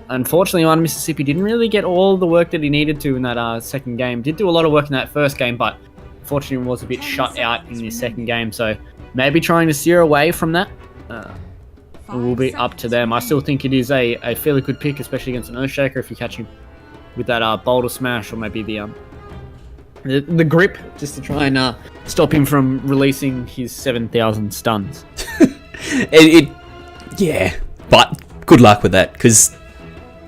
unfortunately, One Mississippi didn't really get all the work that he needed to in that second game. Did do a lot of work in that first game, but unfortunately was a bit shut out in the second game. So maybe trying to steer away from that will be up to them. I still think it is a fairly good pick, especially against an Earthshaker if you catch him with that boulder smash, or maybe the grip, just to try and stop him from releasing his 7,000 stuns. Yeah, but good luck with that, because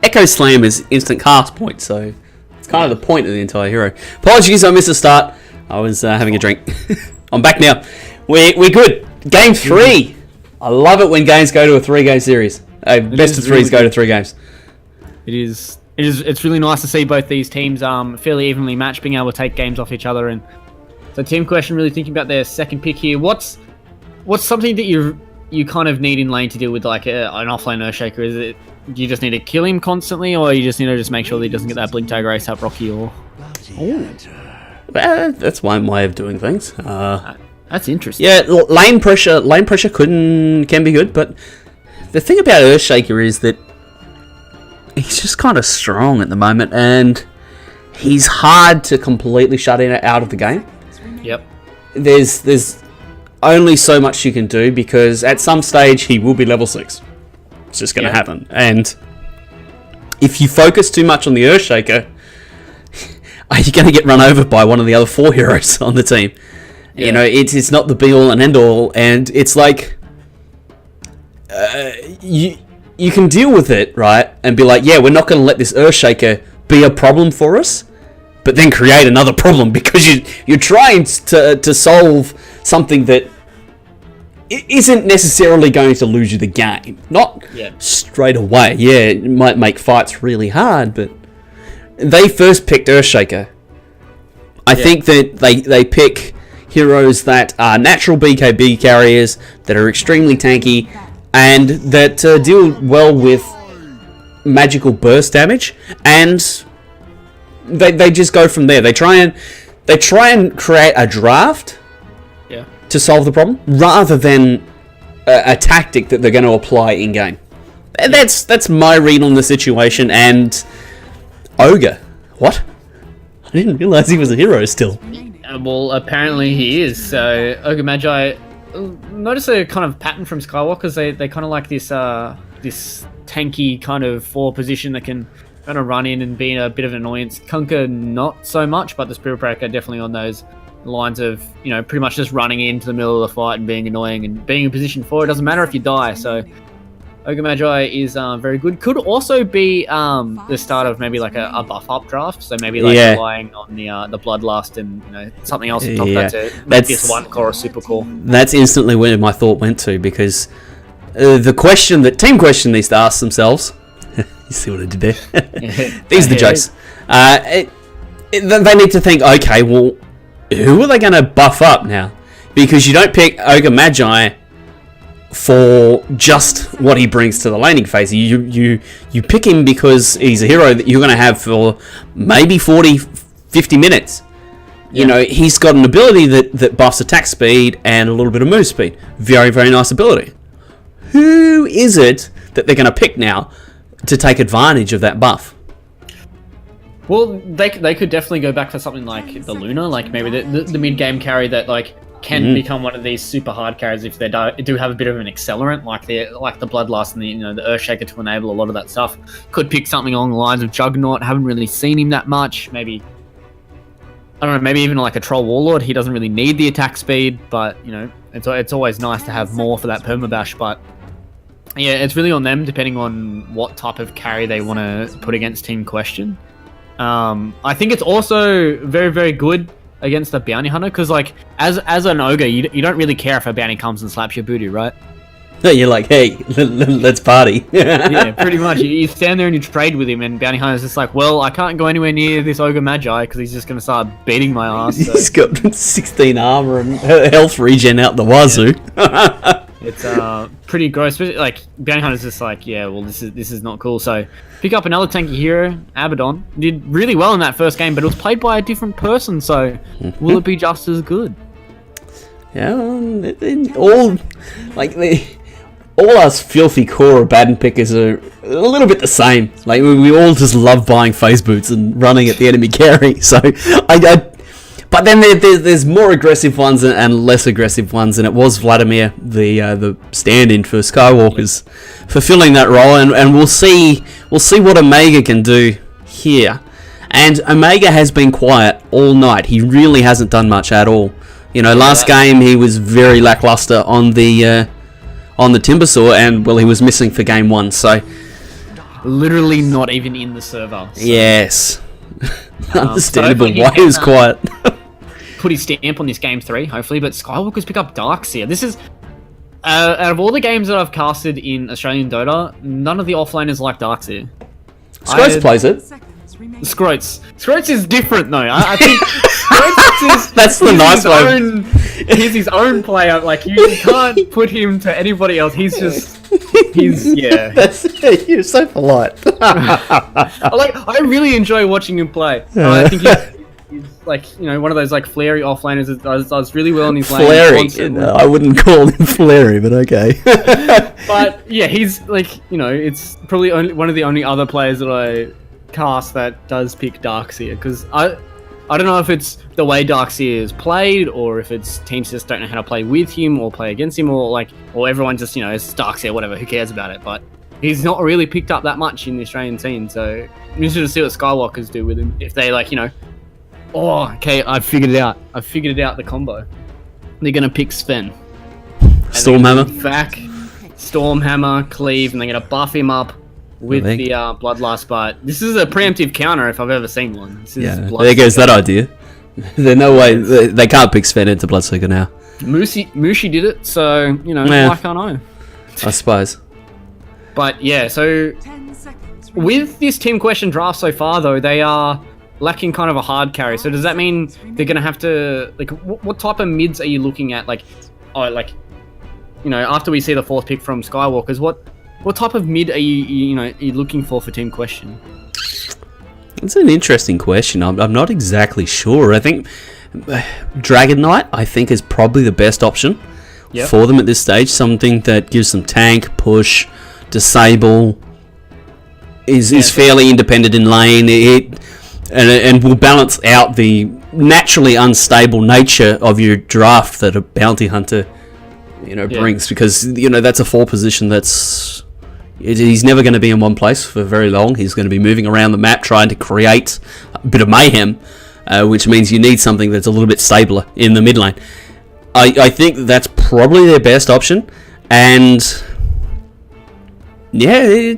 Echo Slam is instant cast point, so it's kind of the point of the entire hero. Apologies, I missed the start. I was having a drink. I'm back now. We're good. Game 3. I love it when games go to a 3-game series. Best of 3s go to 3 games. It's really nice to see both these teams fairly evenly matched, being able to take games off each other. And so, Team Question, really thinking about their second pick here. What's something that you kind of need in lane to deal with, like an offlane Earthshaker? Is it you just need to kill him constantly, or you just need to just make sure that he doesn't get that blink tag race up Rocky? Or that's one way of doing things. That's interesting. Yeah, lane pressure can be good, but the thing about Earthshaker is that he's just kind of strong at the moment, and he's hard to completely shut out of the game. Yep. There's only so much you can do, because at some stage he will be level 6. It's just going to happen. And if you focus too much on the Earthshaker, are you going to get run over by one of the other 4 heroes on the team? Yeah. You know, it's not the be-all and end-all, and it's like you can deal with it, right? And be like, yeah, we're not going to let this Earthshaker be a problem for us, but then create another problem because you're trying to solve something that isn't necessarily going to lose you the game. Not straight away. Yeah, it might make fights really hard, but they first picked Earthshaker. I think that they pick heroes that are natural BKB carriers, that are extremely tanky, and that deal well with magical burst damage, and they just go from there. They try and create a draft to solve the problem, rather than a tactic that they're going to apply in game. And that's my read on the situation. And Ogre, what? I didn't realize he was a hero still. Well, apparently he is. So Ogre Magi, notice a kind of pattern from Skywalkers. They kind of like this this tanky kind of 4 position that can kind of run in and be a bit of an annoyance. Kunkka not so much, but the Spirit Breaker definitely on those lines of, you know, pretty much just running into the middle of the fight and being annoying and being in position 4. It doesn't matter if you die. So Ogre Magi is very good. Could also be the start of maybe like a buff up draft. So maybe like relying on the Bloodlust and, you know, something else on top of that to make this 1 core a super core. That's instantly where my thought went to, because the question that Team Question needs to ask themselves, you see what I did there? These are the jokes. They need to think, okay, well, who are they going to buff up now? Because you don't pick Ogre Magi for just what he brings to the laning phase. You pick him because he's a hero that you're going to have for maybe 40-50 minutes. You know, he's got an ability that buffs attack speed and a little bit of move speed. Very, very nice ability. Who is it that they're going to pick now to take advantage of that buff? Well, they could definitely go back for something like the Luna, like maybe the mid-game carry that like can become one of these super hard carries if they do have a bit of an accelerant, like the Bloodlust and the Earthshaker to enable a lot of that stuff. Could pick something along the lines of Juggernaut. Haven't really seen him that much. Maybe, I don't know, maybe even like a Troll Warlord. He doesn't really need the attack speed, but, you know, it's always nice to have more for that permabash. But yeah, it's really on them, depending on what type of carry they want to put against Team Question. I think it's also very, very good against the bounty hunter, because like as an ogre, you don't really care if a bounty comes and slaps your booty, right? No, you're like, hey, let's party. Yeah, pretty much. You stand there and you trade with him, and bounty hunter's just like, well, I can't go anywhere near this ogre Magi because he's just going to start beating my ass. So. He's got 16 armor and health regen out the wazoo. Yeah. It's pretty gross. Like, bounty hunter's just like, yeah, well, this is not cool. So pick up another tanky hero, Abaddon. Did really well in that first game, but it was played by a different person. So will it be just as good? Yeah, all us filthy core Baden pickers are a little bit the same. Like, we all just love buying phase boots and running at the enemy carry. So, but then there's more aggressive ones and less aggressive ones, and it was Vladimir, the stand-in for Skywalkers, fulfilling that role, and we'll see what Omega can do here. And Omega has been quiet all night. He really hasn't done much at all. You know, last game he was very lackluster on the Timbersaw, and well, he was missing for game 1. So literally not even in the server. So. Yes, understandable why he was quiet. Put his stamp on this game 3, hopefully. But Skywalkers pick up Darkseer. This is out of all the games that I've casted in Australian Dota, none of the offlaners like Darkseer. Scroats plays it. Scroats is different though. I think Scroats is that's the nice one. He's his own player. Like you can't put him to anybody else. He's yeah. You're so polite. I really enjoy watching him play. I think he's like, you know, one of those like flary offlaners that does really well in his lane. Flary? No, I wouldn't call him flary, but okay. But yeah, he's like, you know, it's probably one of the only other players that I cast that does pick Darkseer, because I don't know if it's the way Darkseer is played, or if it's teams just don't know how to play with him or play against him, or everyone just, you know, it's Darkseer, whatever, who cares about it. But he's not really picked up that much in the Australian scene, so I'm interested to see what Skywalkers do with him. If they, like, you know, oh, okay, I figured it out, the combo. They're gonna pick Sven, Stormhammer, back Stormhammer, Cleave, and they're gonna buff him up with the Bloodlust. But this is a preemptive counter if I've ever seen one. There goes that idea. There's no way they can't pick Sven into Bloodseeker now. Mushi did it, so, you know, why can't I? I suppose. But yeah, so with this Team Question draft so far, though, they are lacking kind of a hard carry. So does that mean they're going to have to, like, what type of mids are you looking at? Like, you know, after we see the 4th pick from Skywalkers, what type of mid are you looking for Team Question? It's an interesting question. I'm not exactly sure. I think Dragon Knight, I think, is probably the best option for them at this stage. Something that gives them tank, push, disable, is fairly independent in lane, and will balance out the naturally unstable nature of your draft that a bounty hunter, you know, brings, because, you know, that's a 4 position that's... He's never going to be in one place for very long. He's going to be moving around the map trying to create a bit of mayhem, which means you need something that's a little bit stabler in the mid lane. I think that's probably their best option, and yeah,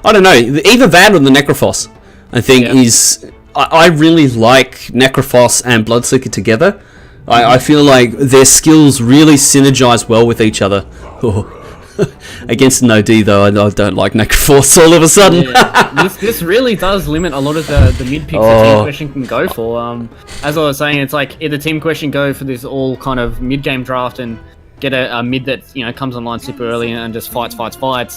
I don't know. Either that or the Necrophos, I think, is... I really like Necrophos and Bloodseeker together. I feel like their skills really synergize well with each other. Against an OD, though, I don't like Necrophos all of a sudden. Yeah. This really does limit a lot of the mid picks that Team Question can go for. As I was saying, it's like either Team Question go for this all kind of mid game draft and get a mid that, you know, comes online super early and just fights,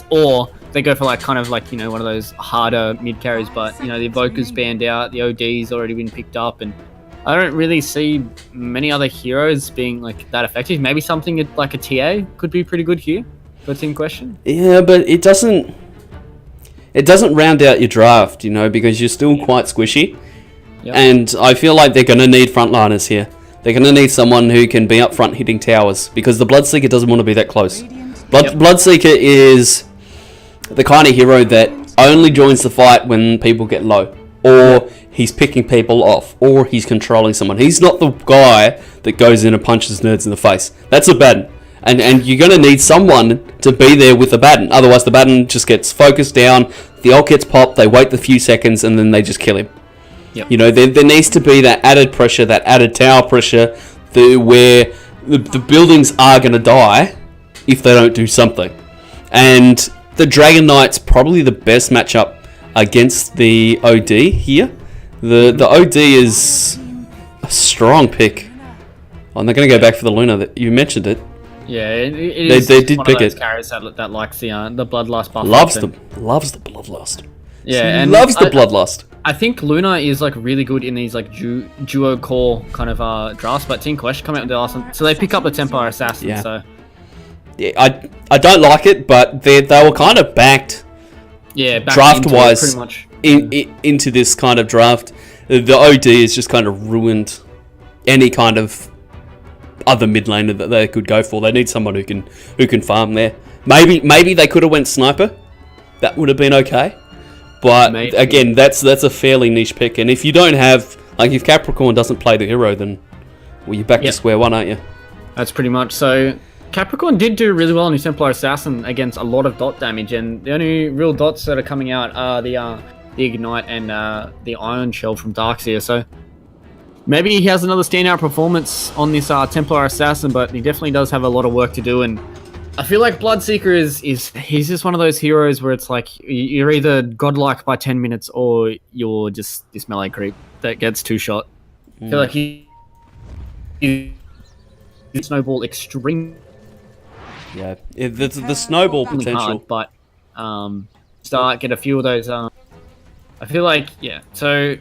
or they go for like kind of like, you know, one of those harder mid carries. But, you know, the Evoker's banned out, the OD's already been picked up, and I don't really see many other heroes being like that effective. Maybe something like a TA could be pretty good here for Team Question. Yeah, but it doesn't round out your draft, you know, because you're still quite squishy. Yep. And I feel like they're going to need frontliners here. They're going to need someone who can be up front hitting towers, because the Bloodseeker doesn't want to be that close. Bloodseeker is the kind of hero that only joins the fight when people get low, or he's picking people off, or he's controlling someone. He's not the guy that goes in and punches nerds in the face. That's a Baden. And you're going to need someone to be there with the Baden. Otherwise, the Baden just gets focused down, the ult gets popped, they wait the few seconds, and then they just kill him. Yep. You know, there needs to be that added pressure, that added tower pressure, where the buildings are going to die if they don't do something. And the Dragon Knight's probably the best matchup against the OD here. The OD is a strong pick. Oh, and they're going to go back for the Luna. You mentioned it. Yeah, it is. They did pick it. Carries that likes the Bloodlust buff. Loves the Bloodlust. Yeah, and loves the Bloodlust. I think Luna is like really good in these like duo core kind of drafts, but Team Question come out with the last one, so they pick up the Templar Assassin. Yeah. So Yeah, I don't like it, but they were kind of backed. Yeah, draft-wise, pretty much. Into this kind of draft. The OD has just kind of ruined any kind of other mid laner that they could go for. They need someone who can farm there. Maybe they could have went sniper. That would have been okay. But again, that's a fairly niche pick. And if you don't have, like, if Capricorn doesn't play the hero, then you're back to square one, aren't you? That's pretty much. So Capricorn did do really well in his Templar Assassin against a lot of dot damage, and the only real dots that are coming out are the Ignite and the Iron Shell from Darkseer. So maybe he has another standout performance on this Templar Assassin, but he definitely does have a lot of work to do. And I feel like Bloodseeker he's just one of those heroes where it's like you're either godlike by 10 minutes or you're just this melee creep that gets two-shot. I feel like he snowball extreme. Yeah, the snowball potential. Hard, but get a few of those. I feel like, so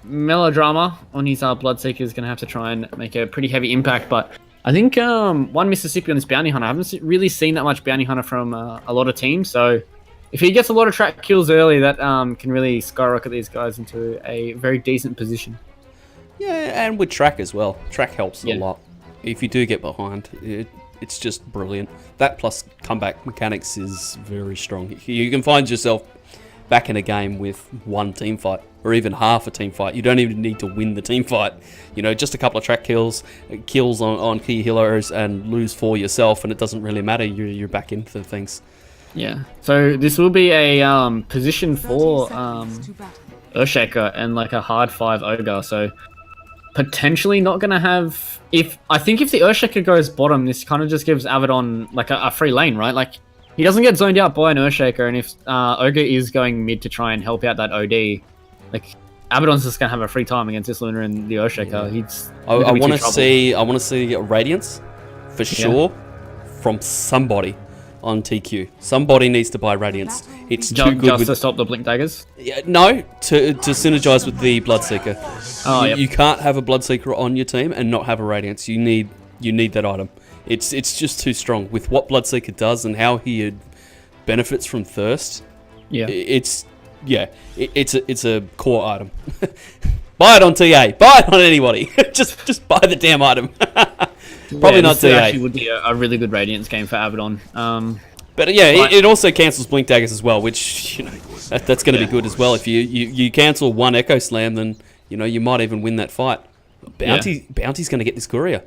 Melodrama on his Bloodseeker is going to have to try and make a pretty heavy impact, but I think one Mississippi on this Bounty Hunter, I haven't really seen that much Bounty Hunter from a lot of teams, so if he gets a lot of track kills early, that can really skyrocket these guys into a very decent position. Yeah, and with track as well. Track helps a lot. If you do get behind, it's just brilliant. That plus comeback mechanics is very strong. You can find yourself back in a game with one team fight, or even half a team fight. You don't even need to win the team fight. You know, just a couple of track kills on key heroes, and lose 4 yourself, and it doesn't really matter. You're back into things. Yeah. So this will be a position for Earthshaker and like a hard 5 Ogre. So potentially not going to have... I think if the Earthshaker goes bottom, this kind of just gives Abaddon like a free lane, right? Like, he doesn't get zoned out by an Earthshaker, and if Ogre is going mid to try and help out that OD, like, Abaddon's just going to have a free time against this Luna and the Earthshaker. Yeah. I want to see Radiance, for sure, from somebody on TQ. Somebody needs to buy Radiance. It's too good just to stop the Blink Daggers? Yeah, no, to synergize with the Bloodseeker. Oh, you can't have a Bloodseeker on your team and not have a Radiance. You need that item. It's just too strong with what Bloodseeker does and how he benefits from thirst. Yeah, it's a core item. Buy it on TA. Buy it on anybody. just buy the damn item. Probably not TA. Actually would be a really good Radiance game for Abaddon. But yeah, it also cancels Blink Daggers as well, which that's going to be good as well. If you cancel one Echo Slam, then you might even win that fight. Bounty's going to get this courier.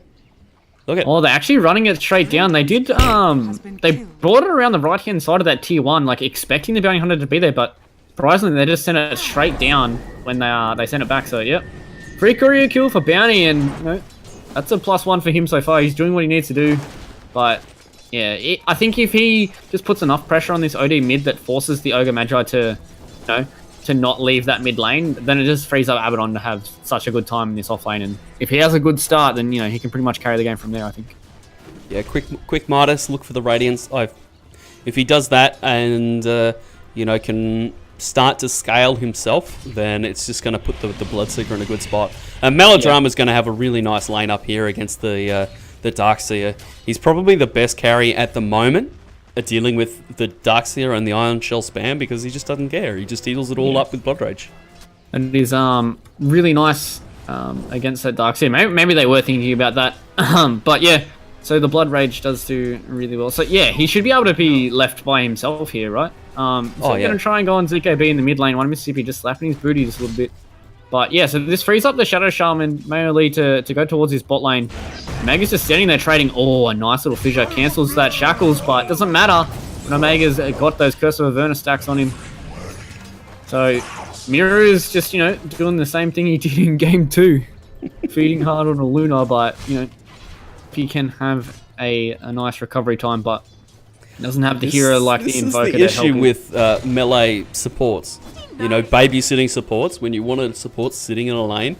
Look at. Oh, they're actually running it straight down. They did. They brought it around the right hand side of that tier 1, like expecting the Bounty Hunter to be there, but surprisingly they just sent it straight down when they sent it back. So yep, free courier kill for Bounty, and that's a +1 for him so far. He's doing what he needs to do, but yeah, I think if he just puts enough pressure on this OD mid that forces the Ogre Magi to, to not leave that mid lane, then it just frees up Abaddon to have such a good time in this off lane. And if he has a good start, then he can pretty much carry the game from there, I think. Yeah, quick Midas, look for the Radiance. If he does that and can start to scale himself, then it's just going to put the Bloodseeker in a good spot. And Melodrama is going to have a really nice lane up here against the Darkseer. He's probably the best carry at the moment at dealing with the Darkseer and the Iron Shell spam, because he just doesn't care. He just heals it all up with Blood Rage. And it is really nice against that Darkseer. Maybe they were thinking about that. But yeah, so the Blood Rage does do really well. So yeah, he should be able to be left by himself here, right? So we're going to try and go on ZKB in the mid lane. One Mississippi just slapping his booty just a little bit. But yeah, so this frees up the Shadow Shaman mainly to go towards his bot lane. Omega's just standing there trading. Oh, a nice little fissure. Cancels that Shackles, but it doesn't matter when Omega's got those Curse of Averna stacks on him. So Miru's just, doing the same thing he did in Game 2. Feeding hard on a Luna, but, if he can have a nice recovery time, but doesn't have the hero like the Invoker. This is the issue with melee supports. Babysitting supports, when you want a support sitting in a lane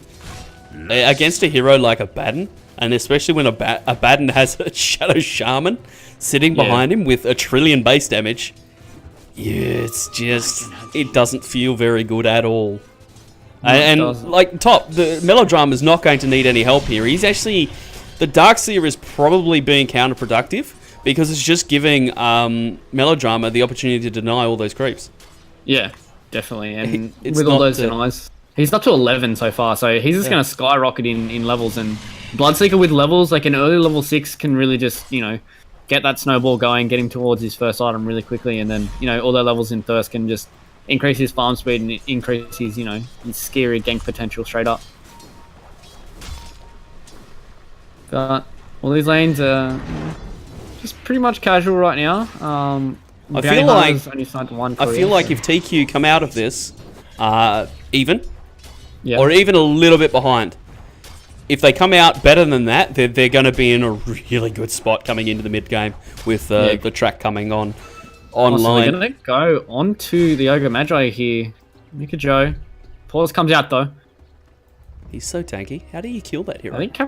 against a hero like Abaddon, and especially when Abaddon has a Shadow Shaman sitting behind him with a trillion base damage. Yeah, it doesn't feel very good at all. No, like the Melodrama is not going to need any help here. The Darkseer is probably being counterproductive, because it's just giving Melodrama the opportunity to deny all those creeps. Yeah, definitely. And It's with all not those the- denies, he's up to 11 so far, so he's just going to skyrocket in levels. And Bloodseeker with levels, like an early level 6 can really just, get that snowball going, get him towards his first item really quickly, and then, all their levels in Thirst can just increase his farm speed and increase his, his scary gank potential straight up. But all these lanes are just pretty much casual right now. I feel like only signed one I career, feel like so- if TQ come out of this even, Yeah. or even a little bit behind, if they come out better than that, they're going to be in a really good spot coming into the mid game with the track coming on So online. they're going to go on to the Ogre Magi here. Mika Joe. Pause comes out though. He's so tanky. How do you kill that hero? I think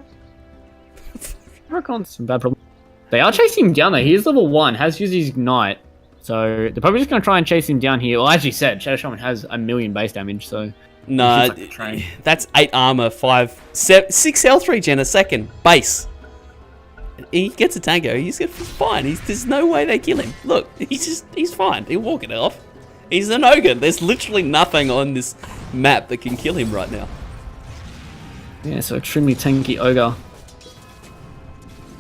Caracon's some bad problem. They are chasing him down though. He is level 1, has used his Ignite. So they're probably just going to try and chase him down here. Well, as you said, Shadow Shaman has 1,000,000 base damage, so... No, He's like a train. that's 8 armor, 6 health regen a second, base. He gets a tango, he's fine. There's no way they kill him. Look, he's fine. He'll walk it off. He's an ogre. There's literally nothing on this map that can kill him right now. Yeah, so extremely tanky Ogre.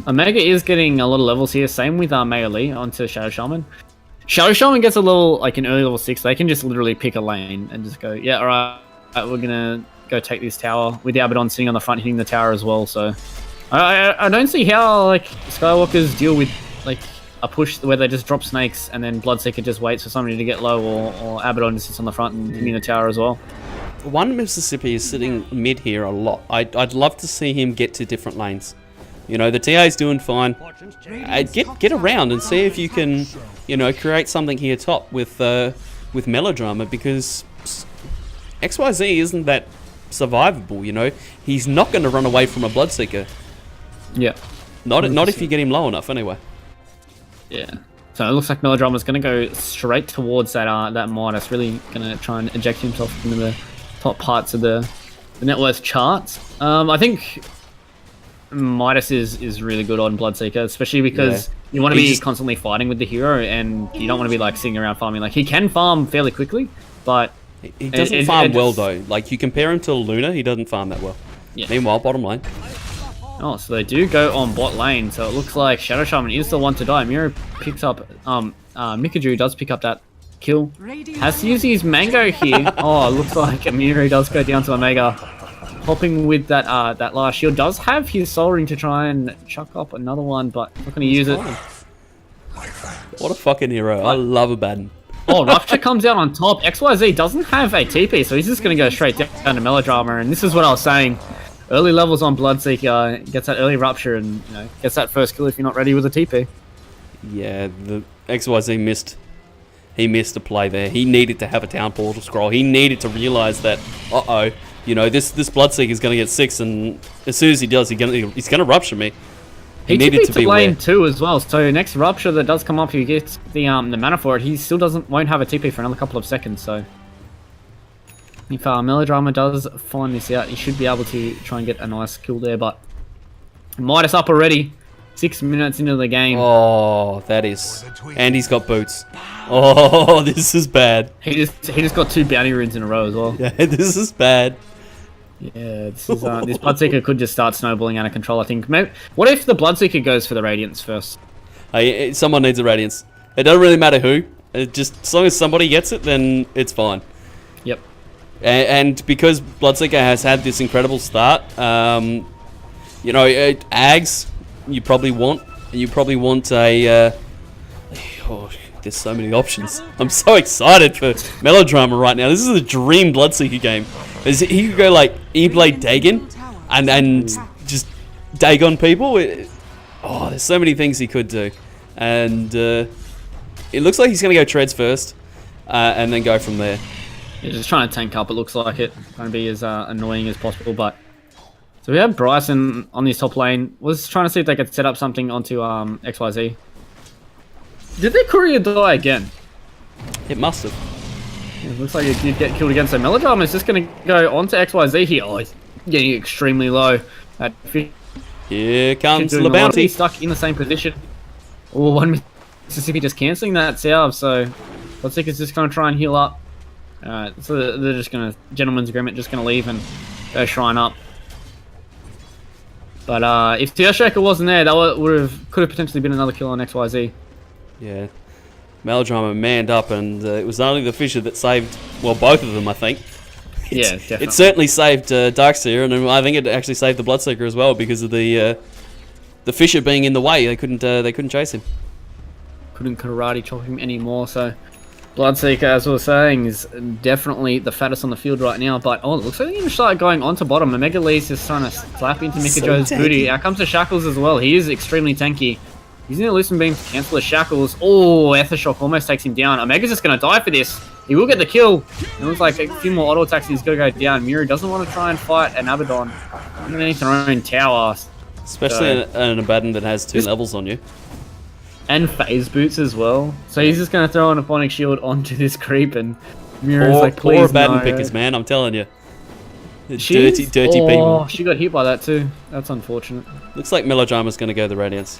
Omega is getting a lot of levels here. Same with Mega Lee onto Shadow Shaman. Shadow Shaman gets a level, like an early level 6. They can just literally pick a lane and just go, yeah, alright, we're gonna go take this tower. With the Abaddon sitting on the front hitting the tower as well, so... I don't see how, like, Skywalkers deal with, like, a push where they just drop snakes and then Bloodseeker just waits for somebody to get low, or Abaddon just sits on the front and hitting the tower as well. One Mississippi is sitting mid here a lot. I'd love to see him get to different lanes. The TA's doing fine. Get around and see if you can, create something here top with Melodrama, because XYZ isn't that survivable. He's not going to run away from a Bloodseeker. Yeah. Not if you get him low enough, anyway. Yeah. So it looks like Melodrama's going to go straight towards that Midas, really going to try and eject himself into the top parts of the net worth charts. I think Midas is really good on Bloodseeker, especially because you want to be constantly fighting with the hero, and you don't want to be like sitting around farming. Like, he can farm fairly quickly, but he doesn't farm well though. Like, you compare him to Luna, he doesn't farm that well. Yeah. Meanwhile, bottom lane. Oh, so they do go on bot lane. So it looks like Shadow Shaman is the one to die. Miro picks up Mikaju does pick up that kill. Has to use his mango here. Oh, it looks like Miro does go down to Omega. Hopping with that last shield. Does have his soul ring to try and chuck up another one, but not gonna use it. What a fucking hero. I love Abaddon. Oh, Rupture comes out on top. XYZ doesn't have a TP, so he's just going to go straight down to Melodrama. And this is what I was saying. Early levels on Bloodseeker, gets that early Rupture and gets that first kill if you're not ready with a TP. Yeah, the XYZ missed. He missed a play there. He needed to have a town portal scroll. He needed to realise that, this Bloodseeker is going to get 6, and as soon as he does, he's going to Rupture me. He needed to be lane aware. 2 as well. So next Rupture that does come up, he gets the mana for it. He still won't have a TP for another couple of seconds. So if Melodrama does find this out, he should be able to try and get a nice kill there. But Midas up already. 6 minutes into the game. Oh, that is, and he's got boots. Oh, this is bad. He just got 2 bounty runes in a row as well. Yeah, this is bad. Yeah, this Bloodseeker could just start snowballing out of control, I think. Maybe, what if the Bloodseeker goes for the Radiance first? Hey, someone needs a Radiance. It doesn't really matter who. Just as long as somebody gets it, then it's fine. Yep. And because Bloodseeker has had this incredible start, Ags, you probably want a... there's so many options. I'm so excited for Melodrama right now. This is a dream Bloodseeker game. He could go like E-Blade Dagon and just Dagon people. There's so many things he could do. And it looks like he's going to go Treads first and then go from there. Yeah, just trying to tank up, it looks like it. Trying to be as annoying as possible, but... So we have Bryson on this top lane. Was trying to see if they could set up something onto XYZ. Did their courier die again? It must have. Yeah, it looks like it did get killed again. So Melodrama is just going to go onto XYZ here. Oh, he's getting extremely low. Here comes the He's bounty. stuck in the same position. Oh, one Mississippi just cancelling that salve, so Bloodseeker's just going to try and heal up. Alright, so they're just going to, gentleman's agreement, just going to leave and go shrine up. But if the Earthshaker wasn't there, that could have potentially been another kill on XYZ. Yeah. Melodrama manned up, and it was only the Fissure that saved, well, both of them, I think. Yeah, definitely. It certainly saved Darkseer, and I think it actually saved the Bloodseeker as well because of the Fissure being in the way. They couldn't chase him. Couldn't karate chop him anymore, so Bloodseeker, as we were saying, is definitely the fattest on the field right now. But oh, it looks like they're going to start going onto bottom. Omega Lee's just trying to slap into Mika Joe's booty. Out comes the Shackles as well. He is extremely tanky. He's in a Lucent Beam to cancel the Shackles. Oh, Aethershock almost takes him down. Omega's just going to die for this. He will get the kill. It looks like a few more auto attacks. He's going to go down. Miru doesn't want to try and fight an Abaddon underneath their own tower. Especially an Abaddon that has 2 levels on you. And phase boots as well. So he's just going to throw an Aphonic Shield onto this creep, and Miru's like, please poor Abaddon no. pickers, man, I'm telling you. Dirty people. Oh, she got hit by that too. That's unfortunate. Looks like Melodrama's going to go the Radiance.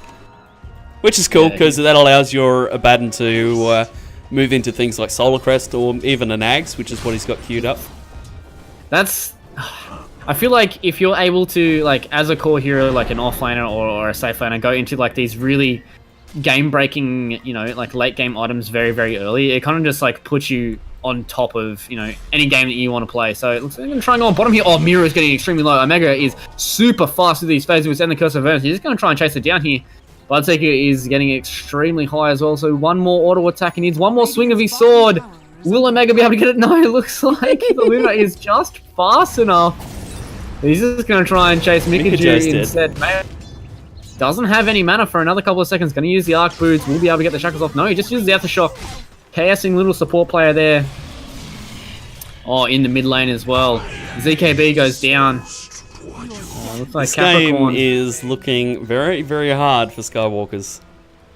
Which is cool, because that allows your Abaddon to move into things like Solar Crest, or even an Ags, which is what he's got queued up. That's... I feel like if you're able to, like, as a core hero, like an offlaner or a safe laner, go into like these really game-breaking, you know, like late-game items very, very early, it kind of just like puts you on top of, you know, any game that you want to play. So it looks like they're going to try and go on bottom here. Oh, Miru is getting extremely low. Omega is super fast with these phases and the Curse of Earth. He's just going to try and chase it down here. Bloodseeker is getting extremely high as well, so one more auto attack. He needs one more swing of his sword. Will Omega be able to get it? No, it looks like the Luna is just fast enough. He's just going to try and chase Mikaju instead. Doesn't have any mana for another couple of seconds. Going to use the Arc Boots. Will be able to get the Shackles off. No, he just uses the Aftershock. Chaosing little support player there. Oh, in the mid lane as well. ZKB goes down. Looks like this Capricorn. game is looking very, very hard for Skywalkers.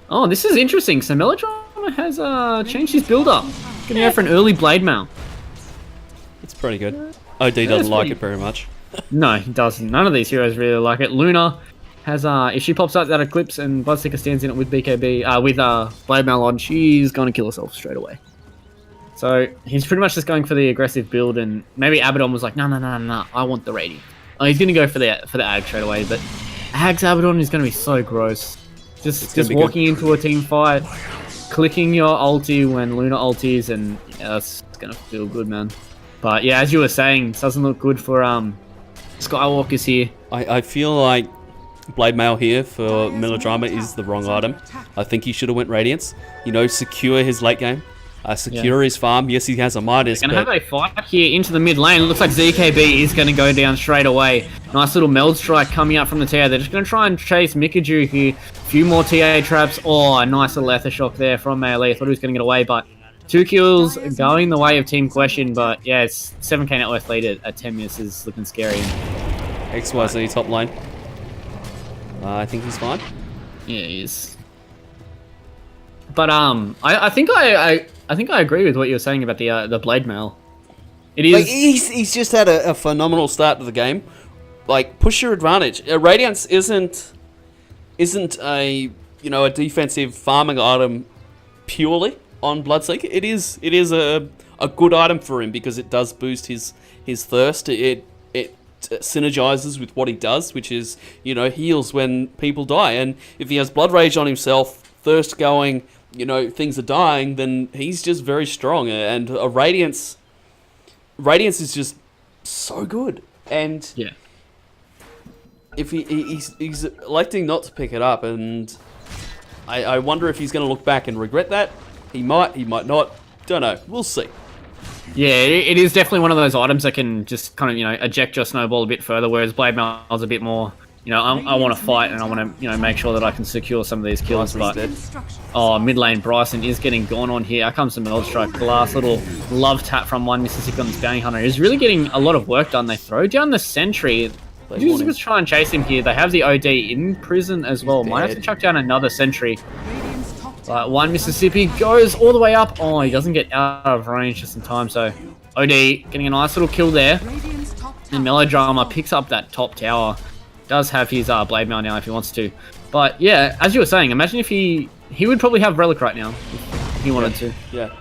Oh, this is interesting. So Melodrama has changed his build-up. Gonna go for an early Blade Mail. It's pretty good. OD doesn't like it very much. No, he doesn't. None of these heroes really like it. Luna has, if she pops out that Eclipse and Bloodseeker stands in it with BKB, with Blade Mail on, she's gonna kill herself straight away. So he's pretty much just going for the aggressive build, and maybe Abaddon was like, no, I want the Radiant. Oh, he's gonna go for the Ag straight away, but Ag's Abaddon is gonna be so gross. Just walking into a team fight, clicking your ulti when Luna ultis, and yeah, that's gonna feel good, man. But yeah, as you were saying, it doesn't look good for Skywalkers here. I feel like Blade Mail here for Melodrama is the wrong item. I think he should have went Radiance. You know, secure his late game. Secure his farm. Yes, he has a Midas. Gonna have a fight here into the mid lane. It looks like ZKB is gonna go down straight away. Nice little Meld Strike coming out from the tower. They're just gonna try and chase Mikaju here. Few more TA traps. Oh, a nice little Aethershock there from Melee. I thought he was gonna get away, but 2 kills going the way of Team Question. But yeah, it's 7k net worth lead at 10 minutes is looking scary. XYZ top lane. I think he's fine. Yeah, he is. But I think I agree with what you were saying about the Blade Mail. It is. Like, he's just had a phenomenal start to the game. Like, push your advantage. Radiance isn't a a defensive farming item purely on Bloodseeker. It is a good item for him because it does boost his thirst. It synergizes with what he does, which is heals when people die. And if he has Blood Rage on himself, thirst going, things are dying, then he's just very strong. And a Radiance is just so good. And yeah, if he's electing not to pick it up, and I wonder if he's going to look back and regret that. He might not. Don't know. We'll see. Yeah, it is definitely one of those items that can just kind of, eject your snowball a bit further, whereas Blade Mail is a bit more, I want to fight and I want to, make sure that I can secure some of these kills. But mid lane Bryson is getting gone on here. Out comes the Meld Strike. The last little love tap from one Mississippi on this Bounty Hunter is really getting a lot of work done. They throw down the Sentry. Just try and chase him here. They have the OD in prison as well. Might have to chuck down another Sentry. But one Mississippi goes all the way up. Oh, he doesn't get out of range just in time. So OD getting a nice little kill there. And Melodrama picks up that top tower. Does have his Blade Mail now if he wants to. But yeah, as you were saying, imagine if he would probably have Relic right now if he wanted to. Yeah.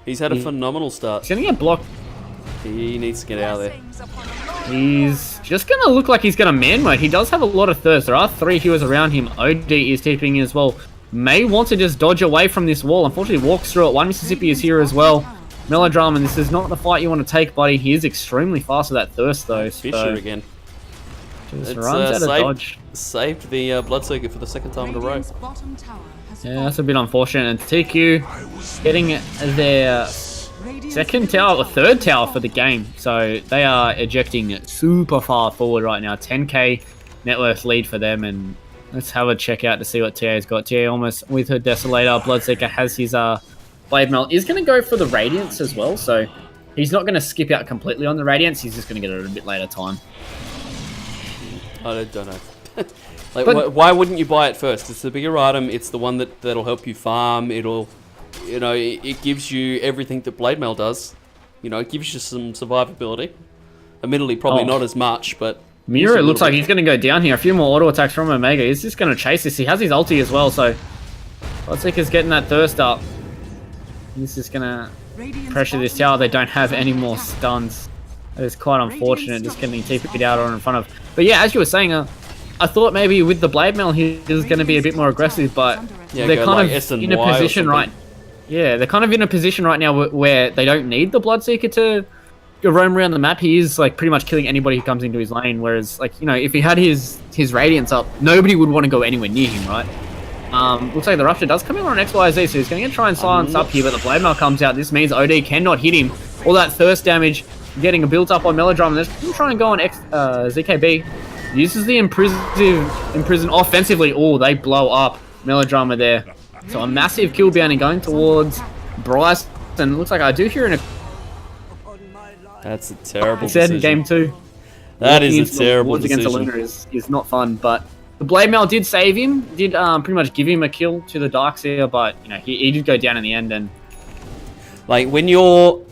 He's had a phenomenal start. He's gonna get blocked. He needs to get out of there. He's just gonna look like he's gonna man mode. He does have a lot of thirst. There are 3 heroes around him. OD is TPing as well. May want to just dodge away from this wall. Unfortunately, walks through it. 1 Mississippi is here as well. Melodrama, this is not the fight you want to take, buddy. He is extremely fast with that thirst, though. Fisher again. Just runs out of dodge. Saved the Bloodseeker for the 2nd time in a row. Yeah, that's a bit unfortunate. And TQ getting their 2nd tower or 3rd tower for the game. So they are ejecting super far forward right now. 10k net worth lead for them. And let's have a check out to see what TA's got. TA almost with her Desolator. Bloodseeker has his Blade Mail. Is going to go for the Radiance as well. So he's not going to skip out completely on the Radiance. He's just going to get it at a bit later time. I don't know. Like, why wouldn't you buy it first? It's the bigger item. It's the one that'll help you farm. It'll, you know, it gives you everything that Blade Mail does. You know, it gives you some survivability. Admittedly, probably not as much, but... Miro looks like he's going to go down here. A few more auto attacks from Omega. He's just going to chase this. He has his ulti as well, so... Bloodseeker's getting that thirst up. He's just going to pressure this tower. They don't have any more stuns. That is quite unfortunate, just getting TP'd out on in front of... But yeah, as you were saying, I thought maybe with the Blade Mail he was going to be a bit more aggressive, but they're kind of in a position right... Yeah, they're kind of in a position right now where they don't need the Bloodseeker to roam around the map. He is like pretty much killing anybody who comes into his lane, whereas like, you know, if he had his Radiance up, nobody would want to go anywhere near him, right? Looks like the Rupture does come in on an XYZ, so he's going to try and silence up here, but the Blade Mail comes out. This means OD cannot hit him. All that thirst damage getting a built up on Melodrama. They're going to try and go on ZKB. Uses the imprison offensively. Oh, they blow up Melodrama there. So a massive kill bounty going towards Bryce. And it looks like I do hear an... That's a terrible decision. decision. Game 2. That is a terrible decision. Against Luna is not fun, but the Blade Mail did save him. Did pretty much give him a kill to the Darkseer, but you know he did go down in the end. And like when you're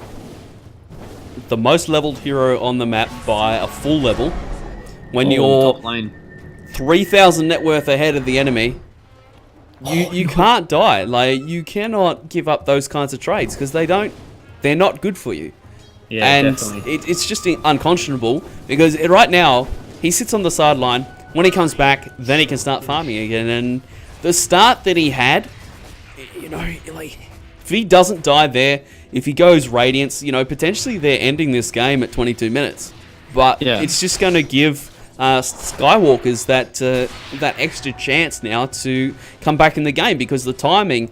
the most leveled hero on the map by a full level, when you're top lane 3,000 net worth ahead of the enemy, you can't die. Like you cannot give up those kinds of trades because they're not good for you. Yeah, and definitely. It's just unconscionable because right now he sits on the sideline. When he comes back, then he can start farming again. And the start that he had, you know, like if he doesn't die there, if he goes Radiance, you know, potentially they're ending this game at 22 minutes. But it's just going to give Skywalkers that extra chance now to come back in the game because the timing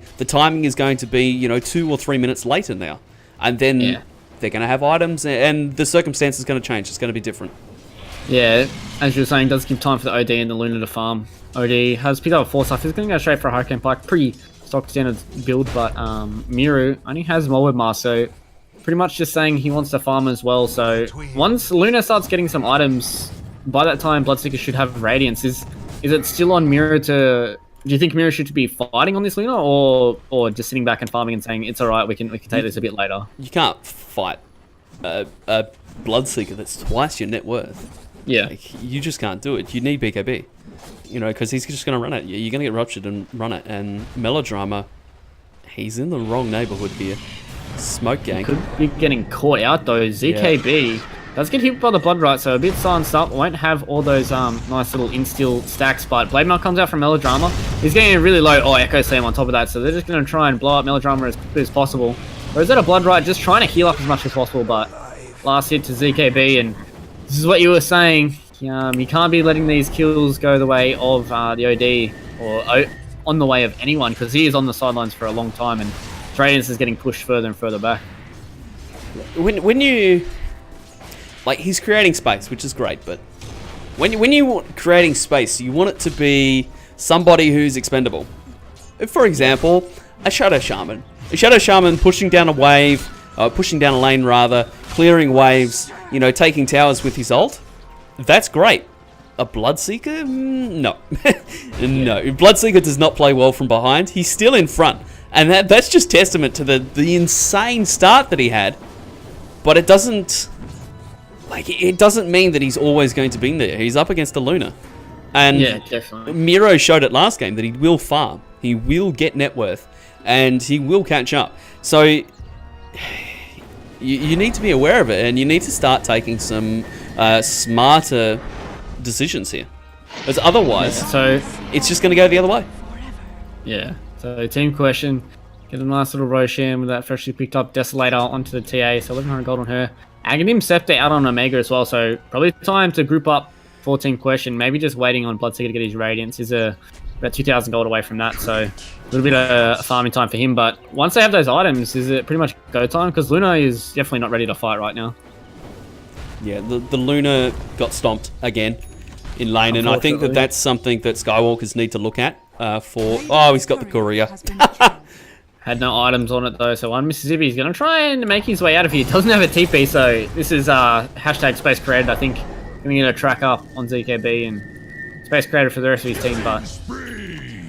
is going to be, you know, 2 or 3 minutes later now, and then they're going to have items and the circumstance is going to change. It's going to be different. Yeah, as you were saying, does give time for the OD and the Luna to farm. OD has picked up a 4 stuff. He's going to go straight for a Hurricane Pike. Pretty stock standard build, but Miru only has Molded Mask, so pretty much just saying he wants to farm as well. So once Luna starts getting some items, by that time Bloodseeker should have Radiance. Is it still on Miru to... Do you think Miru should be fighting on this Luna, or just sitting back and farming and saying it's alright, we can take this a bit later? You can't fight a Bloodseeker that's twice your net worth. Yeah. Like, you just can't do it. You need BKB. You know, because he's just going to run it. You're going to get ruptured and run it. And Melodrama, he's in the wrong neighborhood here. Smoke gang. Could be getting caught out though. ZKB does get hit by the Blood Right, so a bit silenced up. Won't have all those nice little instill stacks, but Blade Mail comes out from Melodrama. He's getting really low. Oh, Echo Slam on top of that, so they're just going to try and blow up Melodrama as quickly as possible. Whereas at a Blood Right, just trying to heal up as much as possible, but last hit to ZKB, and this is what you were saying. You can't be letting these kills go the way of the OD, or on the way of anyone, because he is on the sidelines for a long time, and Radiance is getting pushed further and further back. When you... Like, he's creating space, which is great, but when you're creating space, you want it to be somebody who's expendable. For example, a Shadow Shaman. A Shadow Shaman pushing down a wave, pushing down a lane rather, clearing waves, you know, taking towers with his ult. That's great. A Bloodseeker? No. No. Bloodseeker does not play well from behind. He's still in front. And that's just testament to the insane start that he had. But it doesn't... Like, it doesn't mean that he's always going to be there. He's up against a Luna. And yeah, definitely. Miro showed it last game that he will farm. He will get net worth. And he will catch up. So you need to be aware of it. And you need to start taking some smarter decisions here. Because otherwise, it's just going to go the other way. Yeah. So team question. Get a nice little Roshan with that freshly picked up Desolator onto the TA. So 1100 gold on her. Aghanim Scepter out on Omega as well. So probably time to group up for team question. Maybe just waiting on Bloodseeker to get his Radiance is about 2,000 gold away from that. So a little bit of farming time for him. But once they have those items, is it pretty much go time? Because Luna is definitely not ready to fight right now. Yeah, the Luna got stomped again in lane. And I think that's something that Skywalkers need to look at for... Oh, he's got the courier. Had no items on it though, so one Mississippi is going to try and make his way out of here. Doesn't have a TP, so this is hashtag Space Created. I think going to get a track up on ZKB and Space Created for the rest of his team. But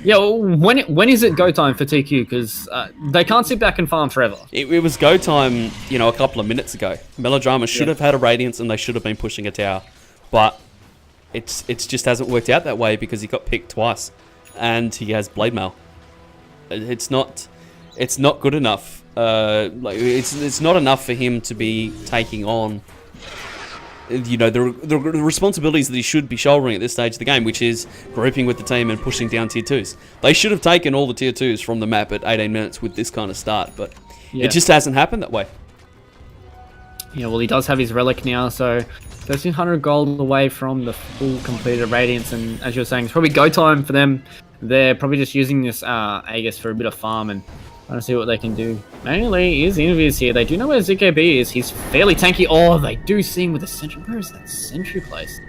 yeah, when is it go time for TQ? Because they can't sit back and farm forever. It was go time, you know, a couple of minutes ago. Melodrama should have had a Radiance and they should have been pushing a tower, but it's just hasn't worked out that way because he got picked twice, and he has Blade Mail. It's not good enough. Like it's not enough for him to be taking on, you know, the responsibilities that he should be shouldering at this stage of the game, which is grouping with the team and pushing down tier 2s. They should have taken all the tier 2s from the map at 18 minutes with this kind of start, but it just hasn't happened that way. Yeah, well, he does have his Relic now, so 1,300 gold away from the full completed Radiance, and as you're saying, it's probably go time for them. They're probably just using this Aegis for a bit of farm and trying to see what they can do. Mainly is Invis here. They do know where ZKB is. He's fairly tanky. Oh, they do see him with a sentry. Where is that sentry placed?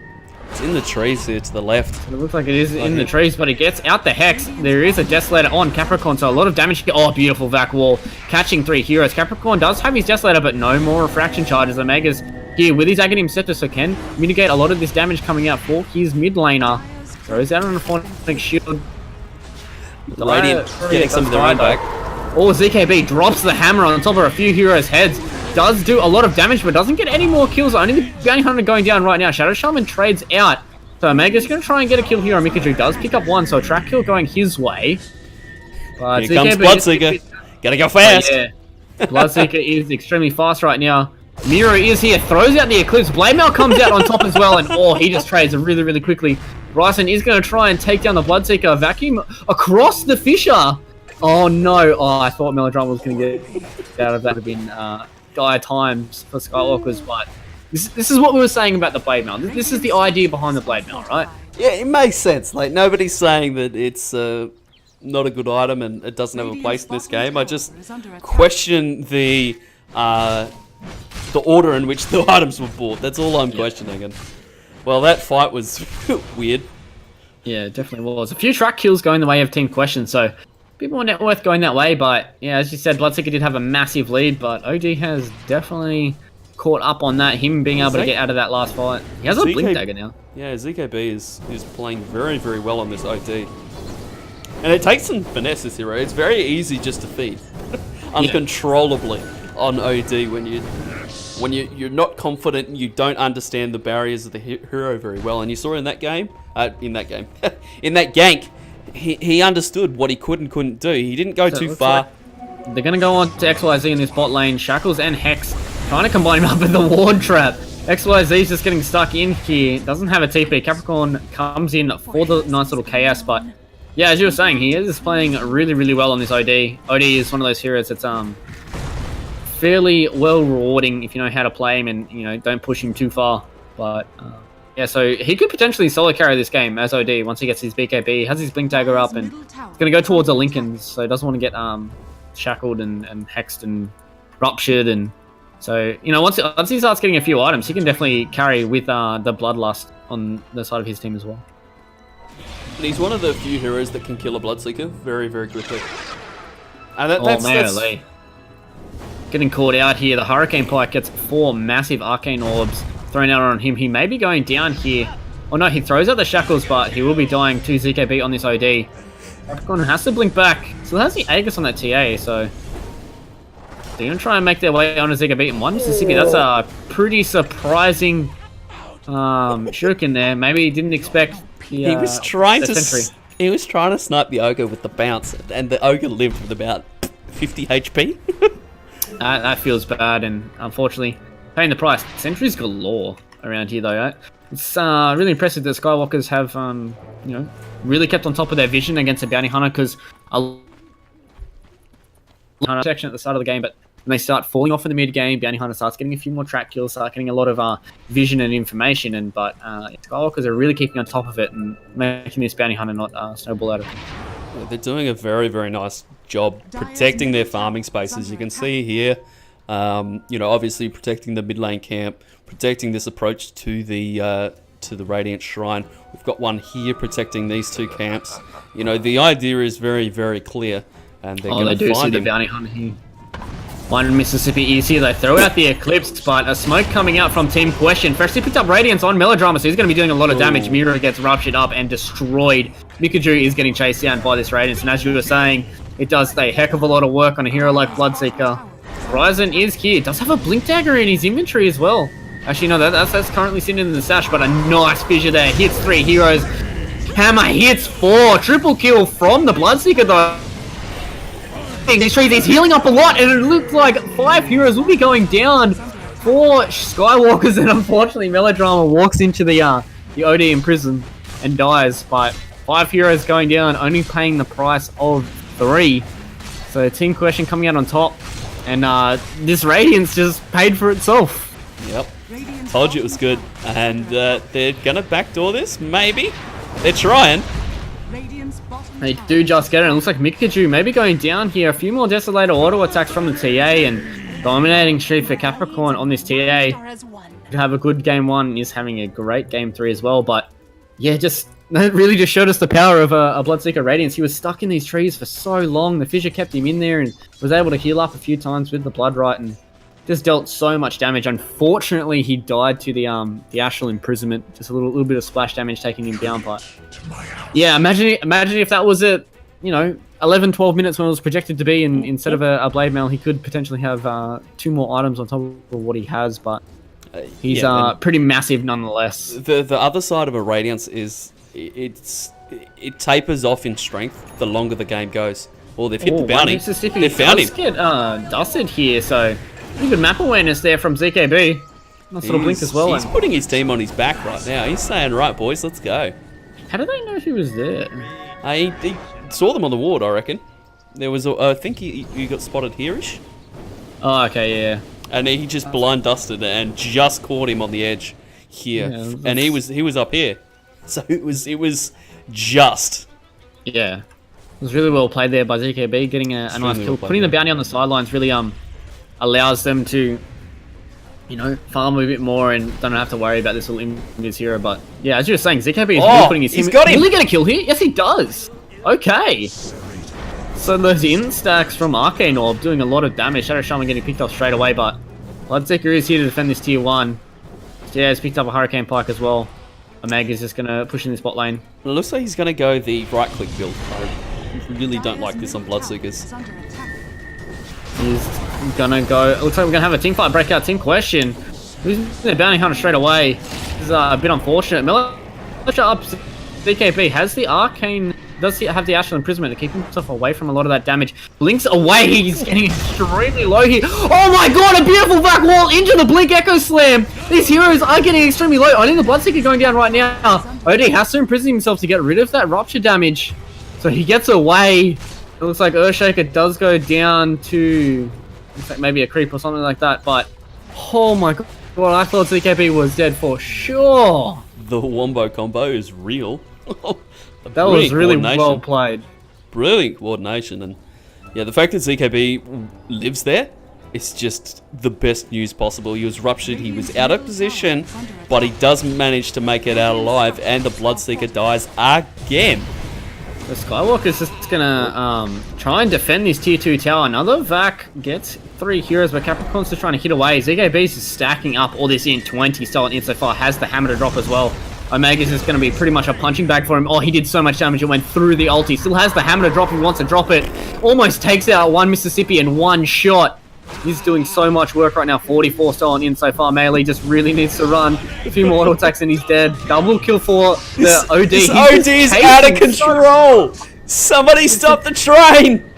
It's in the trees here to the left. It looks like it is in the trees, but it gets out the Hex. There is a Desolator on Capricorn, so a lot of damage here. Oh, beautiful Vac Wall. Catching 3 heroes. Capricorn does have his Desolator, but no more refraction charges. Omega's here with his Aghanim Scepter, so can mitigate a lot of this damage coming out for his mid laner. Throws out on a Phonic Shield. The Radiant getting some of their own back. Oh, ZKB drops the hammer on top of a few heroes' heads. Does do a lot of damage, but doesn't get any more kills. Only the Bounty Hunter going down right now. Shadow Shaman trades out. So Omega's going to try and get a kill here on Mikadru. Does pick up one, so a track kill going his way. But here comes Bloodseeker. Gotta go fast. Yeah. Bloodseeker is extremely fast right now. Miro is here. Throws out the Eclipse. Blade Mail comes out on top as well. And he just trades really, really quickly. Ryson is going to try and take down the Bloodseeker. Vacuum across the Fissure. Oh no! Oh, I thought Melodrama was going to get out of that. Would have been dire times for Skywalkers, but this is what we were saying about the Blade Mail. This is the idea behind the Blade Mail, right? Yeah, it makes sense. Like, nobody's saying that it's not a good item and it doesn't have a place in this game. I just question the order in which the items were bought. That's all I'm questioning. And well, that fight was weird. Yeah, it definitely was. A few track kills going the way of Team Question, so a bit more net worth going that way, but yeah, as you said, Bloodseeker did have a massive lead, but OD has definitely caught up on that, him being able to get out of that last fight. He has a Blink Dagger now. Yeah, ZKB is playing very, very well on this OD. And it takes some finesse, this hero. It's very easy just to feed uncontrollably on OD when you're not confident and you don't understand the barriers of the hero very well. And you saw in that game, in that gank, he understood what he could and couldn't do. He didn't go too far. Like they're going to go on to XYZ in this bot lane. Shackles and Hex trying to combine him up with the Ward Trap. XYZ is just getting stuck in here. Doesn't have a TP. Capricorn comes in for the nice little chaos, but yeah, as you were saying, he is playing really, really well on this OD. OD is one of those heroes that's fairly well rewarding if you know how to play him and don't push him too far. But yeah, so he could potentially solo carry this game as OD once he gets his BKB. Has his Blink Dagger up and he's going to go towards the Lincolns, so he doesn't want to get shackled and hexed and ruptured. And so once he starts getting a few items, he can definitely carry with the Bloodlust on the side of his team as well. And he's one of the few heroes that can kill a Bloodseeker very, very quickly. And that's getting caught out here. The Hurricane Pike gets 4 massive Arcane Orbs thrown out on him. He may be going down here. Oh no, he throws out the Shackles, but he will be dying to ZKB on this OD. Capricorn has to blink back. Still has the Aegis on that TA, so they're going to try and make their way on a ZKB in 1 Mississippi. That's a pretty surprising shuriken there. Maybe he didn't expect He was trying the to sentry. he was trying to snipe the ogre with the bounce, and the ogre lived with about 50 HP. That feels bad, and unfortunately, paying the price. Sentries galore around here, though. Right? It's really impressive that Skywalkers have, really kept on top of their vision against a bounty hunter, because a section at the start of the game, but when they start falling off in the mid game, bounty hunter starts getting a few more track kills, start getting a lot of vision and information, but Skywalkers are really keeping on top of it and making this bounty hunter not snowball out of it. They're doing a very, very nice job protecting their farming spaces. You can see here, obviously protecting the mid lane camp, protecting this approach to the Radiant Shrine. We've got one here protecting these two camps. The idea is very, very clear, and they're going to find the bounty hunter here. One Mississippi is here. They throw out the Eclipse, but a smoke coming out from Team Question. Freshly picked up Radiance on Melodrama, so he's going to be doing a lot of damage. Mira gets ruptured up and destroyed. Mikaju is getting chased down by this Radiance, and as you were saying, it does a heck of a lot of work on a hero like Bloodseeker. Horizon is here. Does have a Blink Dagger in his inventory as well. Actually, no, that's currently sitting in the stash, but a nice fissure there. Hits 3 heroes. Hammer hits 4. Triple kill from the Bloodseeker, though. These trees, he's healing up a lot, and it looks like 5 heroes will be going down for Skywalkers, and unfortunately Melodrama walks into the OD in prison and dies, but 5 heroes going down, only paying the price of 3. So Team Question coming out on top, and this Radiance just paid for itself. Yep, told you it was good, and they're gonna backdoor this, maybe? They're trying. They do just get it, and it looks like Mikaju maybe going down here. A few more Desolator auto attacks from the TA, and dominating streak for Capricorn on this TA. To have a good game 1, is having a great game 3 as well, but yeah, that really just showed us the power of a Bloodseeker Radiance. He was stuck in these trees for so long, the fissure kept him in there, and was able to heal up a few times with the Blood Right, and just dealt so much damage. Unfortunately, he died to the Astral Imprisonment. Just a little bit of splash damage taking him down. But yeah, imagine if that was at 11, 12 minutes when it was projected to be, and instead of a Blade Mail, he could potentially have 2 more items on top of what he has. But he's pretty massive nonetheless. The other side of a Radiance is it tapers off in strength the longer the game goes. Well, they've hit the bounty. They found him. Get dusted here, so. Pretty good map awareness there from ZKB. Nice little blink as well. He's putting his team on his back right now. He's saying, right, boys, let's go. How did they know he was there? He saw them on the ward, I reckon. There was, I think he got spotted here-ish. Oh, okay, yeah. And he just blind dusted and just caught him on the edge here. Yeah, and he was up here. So it was just. Yeah. It was really well played there by ZKB, getting a nice kill. Putting the bounty on the sidelines really allows them to, farm a bit more and don't have to worry about this little invis hero. But yeah, as you were saying, ZKB is really putting his team. He's got him. Really get a kill here? Yes, he does. Okay. So those instacks from Arcane Orb doing a lot of damage. Shadow Shaman getting picked off straight away, but Bloodseeker is here to defend this tier 1. Yeah, he's picked up a Hurricane Pike as well. Omega is just going to push in the bot lane. It looks like he's going to go the right-click build. I really don't like this on Bloodseekers. He's gonna go. It looks like we're gonna have a team fight breakout. Team Question. Who's the bounty hunter straight away? This is a bit unfortunate. Militia up. DKB has the arcane. Does he have the Astral Imprisonment to keep himself away from a lot of that damage? Blinks away. He's getting extremely low here. Oh my god! A beautiful back wall into the Blink Echo Slam. These heroes are getting extremely low. Only the Bloodseeker going down right now. OD has to imprison himself to get rid of that rupture damage. So he gets away. It looks like Earthshaker does go down to maybe a creep or something like that, but oh my god, I thought ZKB was dead for sure. The Wombo combo is real. That was really well played. Brilliant coordination, and yeah, the fact that ZKB lives there is just the best news possible. He was ruptured, he was out of position, but he does manage to make it out alive, and the Bloodseeker dies again. The Skywalker's just gonna try and defend this tier 2 tower. Another Vac gets 3 heroes, but Capricorn's just trying to hit away. ZKB's is stacking up all this in 20 style and insofar has the hammer to drop as well. Omega's is going to be pretty much a punching bag for him. Oh, he did so much damage it went through the ulti. Still has the hammer to drop if he wants to drop it. Almost takes out one Mississippi in one shot. He's doing so much work right now. 44 stolen in so far. Melee just really needs to run. A few more auto attacks and he's dead. Double kill for the OD. This OD is out of control. Somebody stop the train.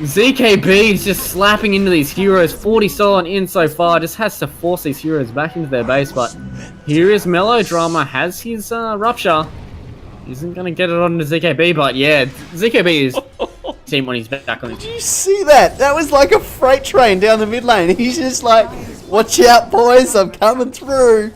ZKB is just slapping into these heroes. 40 stolen in so far. Just has to force these heroes back into their base. But here is Melodrama. Has his rupture. Isn't going to get it on to ZKB. But yeah, ZKB is team when he's back on it. Did you see that? That was like a freight train down the mid lane. He's just like, watch out, boys. I'm coming through.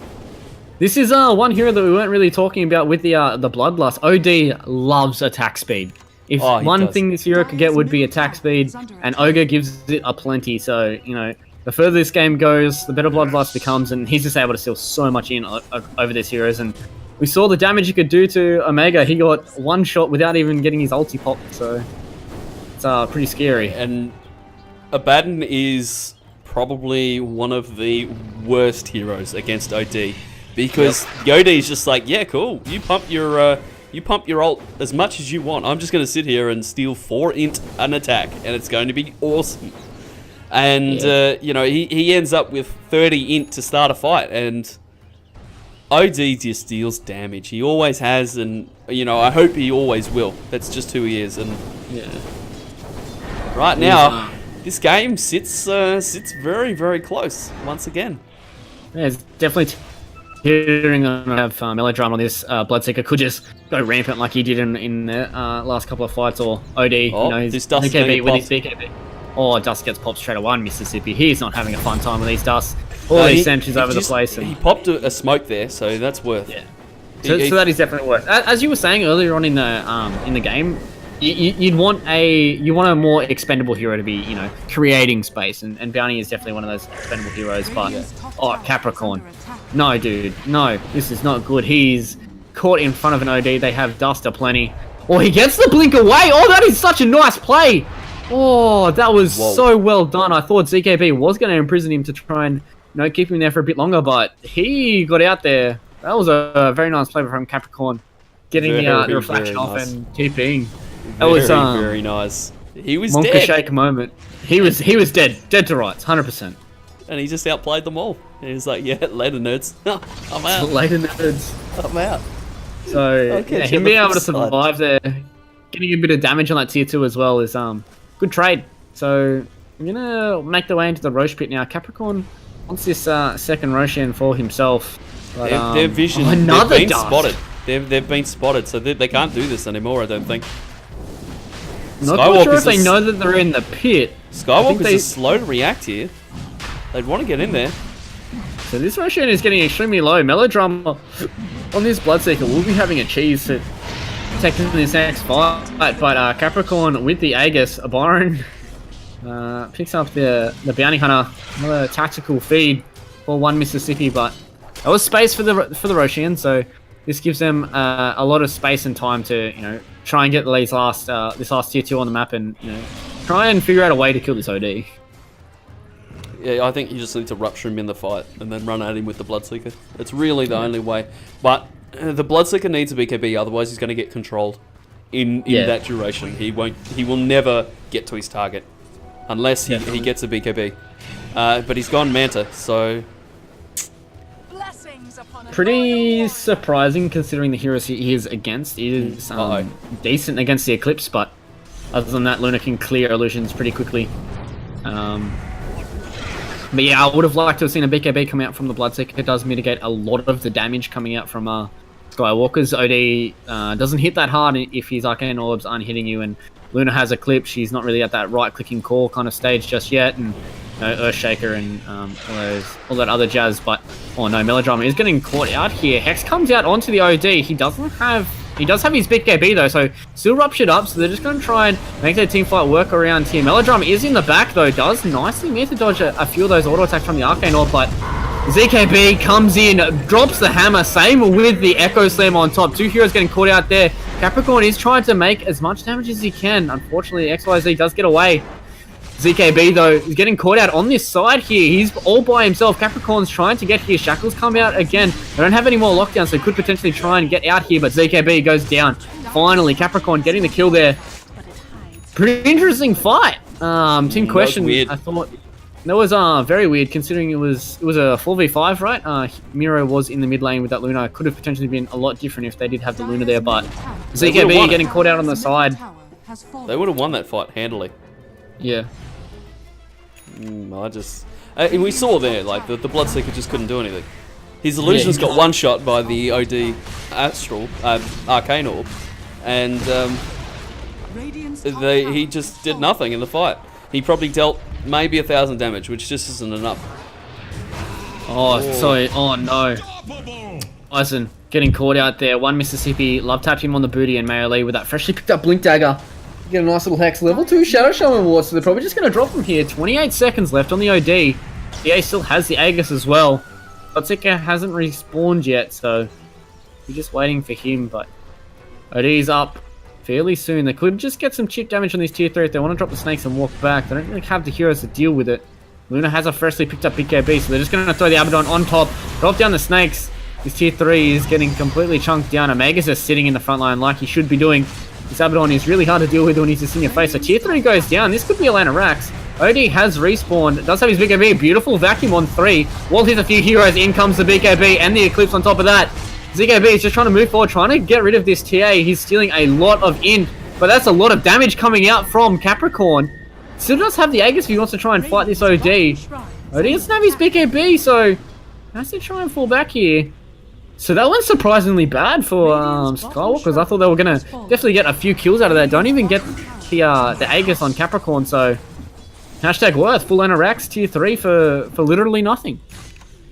This is one hero that we weren't really talking about with the Bloodlust. OD loves attack speed. If one thing this hero could get would be attack speed, and Ogre gives it a plenty. So, you know, the further this game goes, the better Bloodlust becomes, and he's just able to steal so much in over these heroes. And we saw the damage he could do to Omega. He got one shot without even getting his ulti popped, so it's pretty scary. And Abaddon is probably one of the worst heroes against OD, because Yodi is just like, yeah, cool, you pump your ult as much as you want. I'm just going to sit here and steal 4 int an attack, and it's going to be awesome. And, you know, he ends up with 30 int to start a fight, and OD just deals damage. He always has, and, you know, I hope he always will. That's just who he is. And right now, this game sits very, very close once again. Yeah, it's definitely hearing on have Melodrama on this. Bloodseeker could just go rampant like he did in the last couple of fights, or OD. You know, his BKB with his BKB. Oh, Dust gets popped straight away in Mississippi. He's not having a fun time with these Dusts. All these sentries over the place. And he popped a smoke there, so that's worth. Yeah. So that is definitely worth. As you were saying earlier on in the game, you want a more expendable hero to be, you know, creating space, and Bounty is definitely one of those expendable heroes. But Capricorn, no, dude, no, this is not good. He's caught in front of an OD. They have Dust aplenty. Oh, he gets the blink away. Oh, that is such a nice play. Oh, that was so well done. I thought ZKB was going to imprison him to try and, you know, keep him there for a bit longer, but he got out there. That was a very nice play from Capricorn, getting the reflection off and keeping. That was very nice. He was Monka dead. Shake moment. He was dead to rights, 100%. And he just outplayed them all. He was like, yeah, later nerds. I'm out. Later nerds. I'm out. So yeah, him being able to survive there, getting a bit of damage on that tier 2 as well is good trade. So I'm gonna make the way into the Roche pit now. Capricorn wants this second Roshan for himself. But, their vision, another they've been Dust. spotted. They've been spotted, so they can't do this anymore, I don't think. Not quite sure if they know that they're in the pit. Skywalkers are slow to react here. They'd want to get in there. So this Roshan is getting extremely low. Melodrama on this Bloodseeker will be having a cheese to protect in this next fight. But Capricorn with the Aegis, Byron picks up the Bounty Hunter. Another tactical feed for one Mississippi, but that was space for the Roshan, so this gives them a lot of space and time to, you know, try and get this last tier 2 on the map, and, you know, try and figure out a way to kill this OD. Yeah, I think you just need to rupture him in the fight and then run at him with the Bloodseeker. It's really the only way. But the Bloodseeker needs a BKB, otherwise he's going to get controlled in that duration. He will never get to his target unless he gets a BKB. But he's gone Manta, so pretty surprising considering the heroes he is against. He is decent against the Eclipse, but other than that, Luna can clear illusions pretty quickly. But yeah, I would have liked to have seen a BKB come out from the Bloodseeker. It does mitigate a lot of the damage coming out from Skywalkers. OD doesn't hit that hard if his Arcane Orbs aren't hitting you, and Luna has Eclipse. She's not really at that right-clicking core kind of stage just yet, and Earthshaker and all that other jazz. But oh no, Melodrama is getting caught out here. Hex comes out onto the OD. He does have his BKB though, so still ruptured up. So they're just going to try and make their team fight work around here. Melodrama is in the back though, does nicely manage to dodge a few of those auto attacks from the Arcane Orb, but ZKB comes in, drops the hammer. Same with the Echo Slam on top. Two heroes getting caught out there. Capricorn is trying to make as much damage as he can. Unfortunately, XYZ does get away. ZKB, though, is getting caught out on this side here. He's all by himself. Capricorn's trying to get here. Shackles come out again. They don't have any more lockdowns, so they could potentially try and get out here, but ZKB goes down. Finally, Capricorn getting the kill there. Pretty interesting fight. Team Question, I thought, That was very weird considering it was a 4v5, right? Miro was in the mid lane with that Luna. Could have potentially been a lot different if they did have the Luna there, but ZKB getting caught out on the side. They would have won that fight handily. Yeah. We saw there, like, the Bloodseeker just couldn't do anything. His illusions got one shot by the OD Astral, Arcane Orb, and he just did nothing in the fight. He probably dealt maybe 1,000 damage, which just isn't enough. Oh no. Bison getting caught out there. One Mississippi love tapped him on the booty, and Mayo Lee with that freshly picked up Blink Dagger. Get a nice little hex. Level 2 Shadow Shaman Ward, so they're probably just going to drop from here. 28 seconds left on the OD. EA still has the Aegis as well. Bloodseeker hasn't respawned yet, so we're just waiting for him, but OD's up fairly soon. They could just get some chip damage on this tier 3 if they want to drop the snakes and walk back. They don't really have the heroes to deal with it. Luna has a freshly picked up BKB, so they're just going to throw the Abaddon on top, drop down the snakes. This tier 3 is getting completely chunked down. Omega's just sitting in the front line like he should be doing. This Abaddon is really hard to deal with when he's just in your face. So tier 3 goes down. This could be Atlanta Rax. OD has respawned. Does have his BKB. Beautiful vacuum on 3. Wall hits a few heroes. In comes the BKB and the Eclipse on top of that. ZKB is just trying to move forward, trying to get rid of this TA. He's stealing a lot of int, but that's a lot of damage coming out from Capricorn. Still does have the Aegis if he wants to try and fight this OD. OD doesn't have his BKB, so has to try and fall back here. So that went surprisingly bad for Skywalkers. I thought they were going to definitely get a few kills out of that. Don't even get the Aegis on Capricorn, so hashtag worth. Full Rax tier 3 for literally nothing.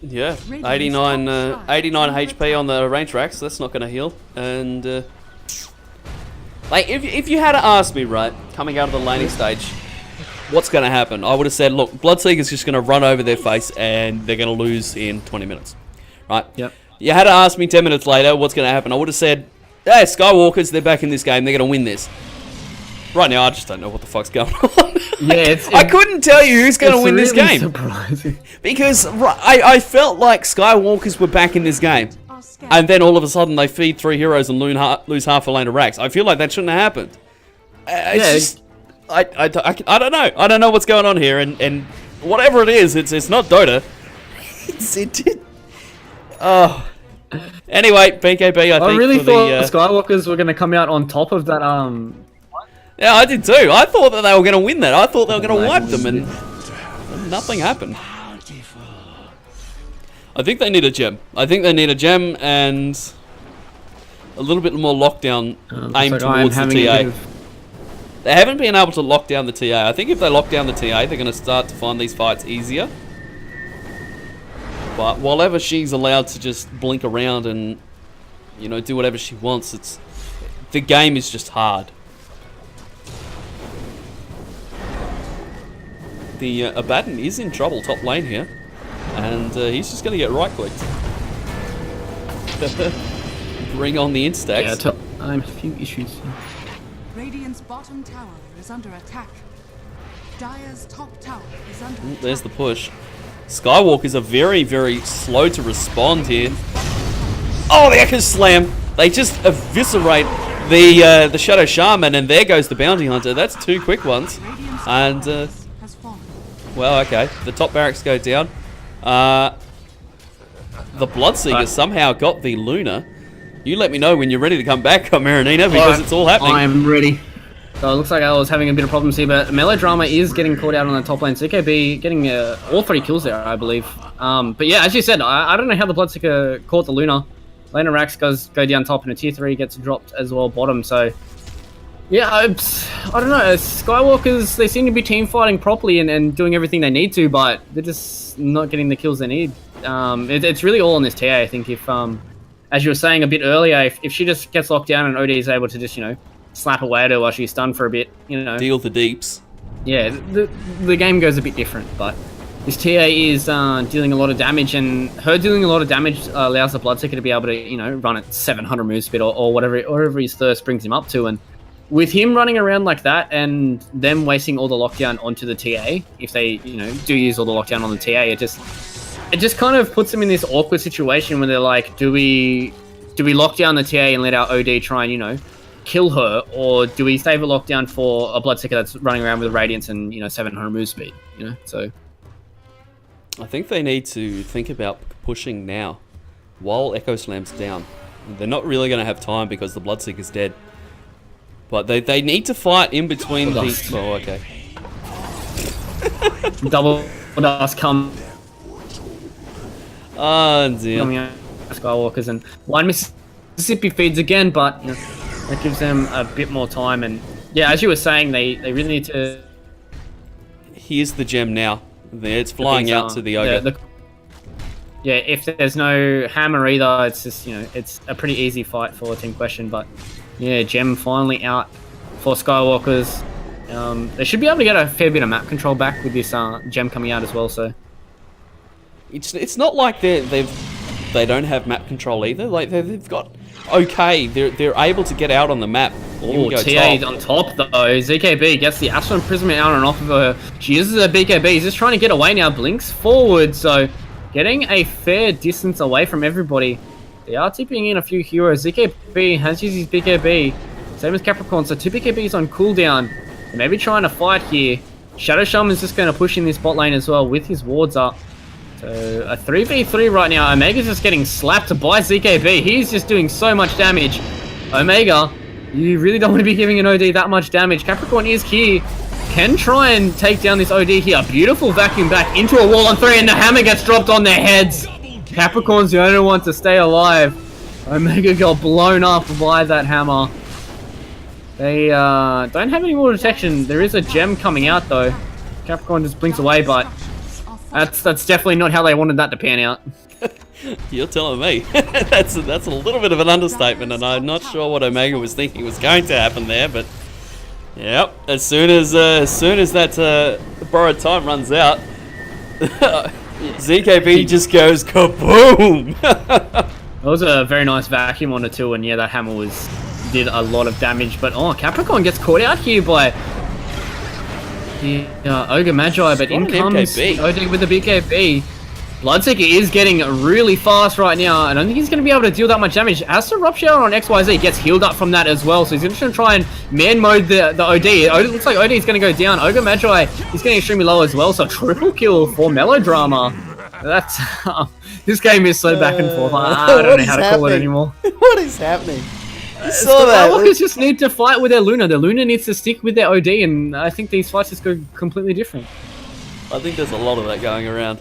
Yeah, 89 HP on the range racks. That's not going to heal. And like, if you had to ask me, right, coming out of the laning stage, what's going to happen? I would have said, look, Bloodseeker's just going to run over their face and they're going to lose in 20 minutes, right? Yep. You had to ask me 10 minutes later what's going to happen. I would have said, hey, Skywalkers, they're back in this game. They're going to win this. Right now, I just don't know what the fuck's going on. Yeah, I couldn't tell you who's going to win this game. Surprising. Because I felt like Skywalkers were back in this game. And then all of a sudden they feed 3 heroes and lose half a lane of racks. I feel like that shouldn't have happened. I don't know. I don't know what's going on here. And whatever it is, it's not Dota. Oh. Anyway, BKB, I really thought the Skywalkers were going to come out on top of that. Yeah, I did too. I thought that they were going to win that. I thought they were going to wipe them, and nothing happened. I think they need a gem. And a little bit more lockdown aimed towards the TA. They haven't been able to lock down the TA. I think if they lock down the TA, they're going to start to find these fights easier. But while she's allowed to just blink around and, you know, do whatever she wants, the game is just hard. The Abaddon is in trouble top lane here, and he's just going to get right-clicked. Bring on the instax. Yeah, I'm a few issues. Radiant's bottom tower is under attack. Dire's top tower is under attack. There's the push. Skywalkers are very, very slow to respond here. Oh, the Echo Slam! They just eviscerate the Shadow Shaman, and there goes the Bounty Hunter. That's 2 quick ones. And, well, okay. The top barracks go down. The Bloodseeker somehow got the Luna. You let me know when you're ready to come back, Marinina, because it's all happening. I'm ready. So it looks like I was having a bit of problems here, but Melodrama is getting caught out on the top lane. ZKB getting all 3 kills there, I believe. But yeah, as you said, I don't know how the Bloodseeker caught the Luna. Lena Rax goes go down top, and a tier 3 gets dropped as well bottom. So yeah, I don't know. Skywalkers, they seem to be team fighting properly and doing everything they need to, but they're just not getting the kills they need. It's really all on this TA. I think if, as you were saying a bit earlier, if she just gets locked down and OD is able to just, you know, slap away at her while she's stunned for a bit, you know. Deal the deeps. Yeah, the game goes a bit different, but this TA is dealing a lot of damage, and her dealing a lot of damage allows the Bloodseeker to be able to, you know, run at 700 move speed or whatever his thirst brings him up to. And with him running around like that and them wasting all the lockdown onto the TA, if they, you know, do use all the lockdown on the TA, it just kind of puts them in this awkward situation where they're like, do we lock down the TA and let our OD try and, you know, kill her, or do we save a lockdown for a Bloodseeker that's running around with Radiance and, you know, 700 move speed, you know? So I think they need to think about pushing now, while Echo Slam's down. They're not really going to have time because the Bloodseeker's dead. But they need to fight in between the... Oh, okay. Double dust come. Oh, dear. Coming out Skywalkers, and one Mississippi feeds again, but you know, that gives them a bit more time. And yeah, as you were saying, they really need to... Here's the gem now. There, it's flying out to the ogre. Yeah, if there's no hammer either, it's just, you know, it's a pretty easy fight for Team Question. But yeah, gem finally out for Skywalkers. They should be able to get a fair bit of map control back with this gem coming out as well. So it's not like they don't have map control either. Like they've got they're able to get out on the map. Oh, TA on top though. ZKB gets the Astral Imprisonment out and off of her. She uses her BKB. He's just trying to get away now. Blinks forward, so getting a fair distance away from everybody. They are tipping in a few heroes. ZKB has used his BKB. Same as Capricorn, so 2 BKBs on cooldown. They may be trying to fight here. Shadow Shaman's just going to push in this bot lane as well with his wards up. So a 3v3 right now. Omega's just getting slapped by ZKB. He's just doing so much damage. Omega, you really don't want to be giving an OD that much damage. Capricorn is here. Can try and take down this OD here. Beautiful vacuum back into a wall on 3, and the hammer gets dropped on their heads. Capricorn's the only one to stay alive. Omega got blown up by that hammer. They don't have any more detection. There is a gem coming out though. Capricorn just blinks away, but that's definitely not how they wanted that to pan out. You're telling me. that's a little bit of an understatement, and I'm not sure what Omega was thinking was going to happen there, but yep. As soon as that borrowed time runs out, ZKB just goes kaboom. That was a very nice vacuum on it too, and yeah, that hammer did a lot of damage. But oh, Capricorn gets caught out here by the Ogre Magi, but in comes OD with the BKB. Bloodseeker is getting really fast right now. I don't think he's going to be able to deal that much damage. As to Rupture on XYZ, gets healed up from that as well. So he's going to try and man mode the OD. It looks like OD is going to go down. Ogre Magi is getting extremely low as well. So triple kill for Melodrama. That's this game is so back and forth. I don't know how to call it anymore. What is happening? I saw that. Skywalkers just need to fight with their Luna. The Luna needs to stick with their OD, and I think these fights just go completely different. I think there's a lot of that going around.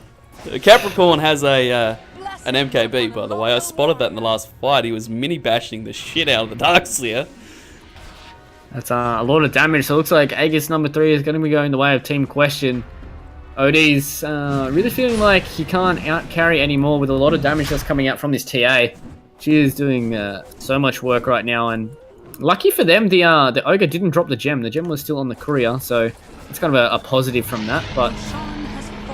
Capricorn has an MKB, by the way. I spotted that in the last fight. He was mini bashing the shit out of the Darkseer. That's a lot of damage. So it looks like Aegis number 3 is going to be going the way of Team Question. OD's really feeling like he can't out-carry anymore with a lot of damage that's coming out from this TA. She is doing so much work right now, and lucky for them, the Ogre didn't drop the gem. The gem was still on the courier, so it's kind of a positive from that. But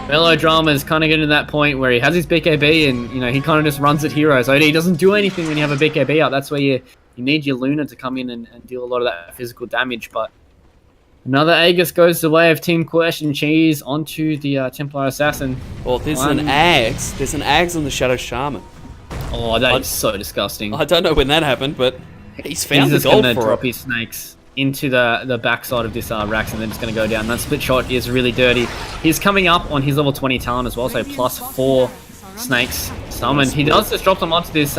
Melodrama is kind of getting to that point where he has his BKB, and you know he kind of just runs at heroes. OD doesn't do anything when you have a BKB out. That's where you need your Luna to come in and deal a lot of that physical damage. But another Aegis goes the way of Team Question. Cheese onto the Templar Assassin. Well, there's an Ags. There's an Ags on the Shadow Shaman. Oh, that is so disgusting. I don't know when that happened, but he's found the gold for it. He's just going to drop his snakes into the backside of this Rax, and then it's going to go down. That split shot is really dirty. He's coming up on his level 20 talent as well, so +4 snakes summoned. He does just drop them onto this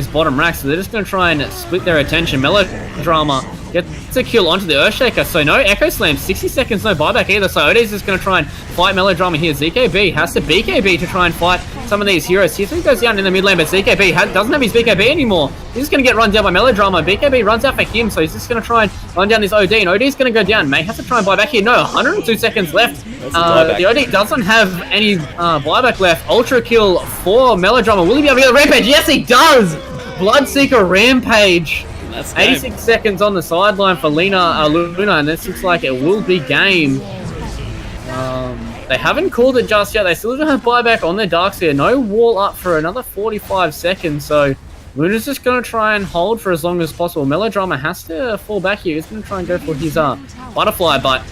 bottom rack, so they're just going to try and split their attention. Melodrama gets a kill onto the Earthshaker, so no Echo Slam, 60 seconds, no buyback either, so Ode's just going to try and fight Melodrama here. ZKB has to BKB to try and fight some of these heroes. T3 goes down in the mid lane, but ZKB doesn't have his BKB anymore. He's just going to get run down by Melodrama. BKB runs out for him, so he's just going to try and run down this OD, and OD's going to go down. May have to try and buy back here. No, 102 seconds left. The OD doesn't have any buyback left. Ultra kill for Melodrama. Will he be able to get the Rampage? Yes, he does! Bloodseeker Rampage. 86 seconds on the sideline for Luna, and this looks like it will be game. They haven't called it just yet. They still don't have buyback on their Darkseer. No wall up for another 45 seconds, so Luna's just going to try and hold for as long as possible. Melodrama has to fall back here. He's going to try and go for his butterfly, but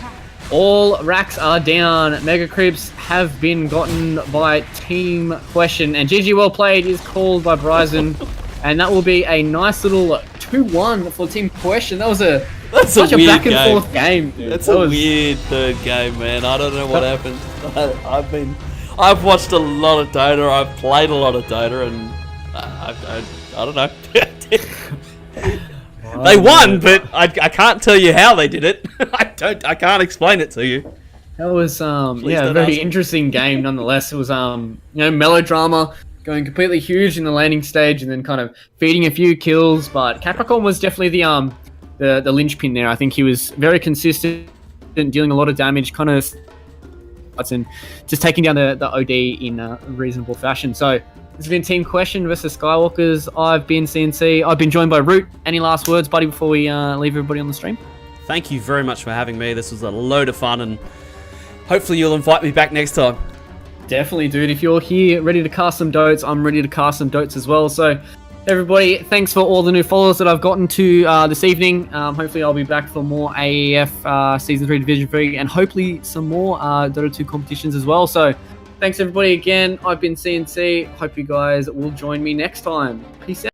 all racks are down. Mega Creeps have been gotten by Team Question, and GG well played is called by Bryson. And that will be a nice little 2-1 for Team Question. That was such a back and forth game. Dude. That's a weird third game, man. I don't know what happened. I've watched a lot of Dota. I've played a lot of Dota, and I don't know. They won, but I can't tell you how they did it. I can't explain it to you. That was a don't very ask. interesting game nonetheless. It was melodrama, going completely huge in the landing stage and then kind of feeding a few kills, but Capricorn was definitely the linchpin there. I think he was very consistent, dealing a lot of damage, kind of and just taking down the OD in a reasonable fashion. So this has been Team Question versus Skywalkers. I've been CNC. I've been joined by Root. Any last words, buddy, before we leave everybody on the stream? Thank you very much for having me. This was a load of fun, and hopefully you'll invite me back next time. Definitely, dude. If you're here ready to cast some dotes, I'm ready to cast some dotes as well. So everybody, thanks for all the new followers that I've gotten to this evening. Hopefully I'll be back for more AEF Season 3 Division 3 and hopefully some more Dota 2 competitions as well. So thanks everybody again. I've been CNC. Hope you guys will join me next time. Peace out.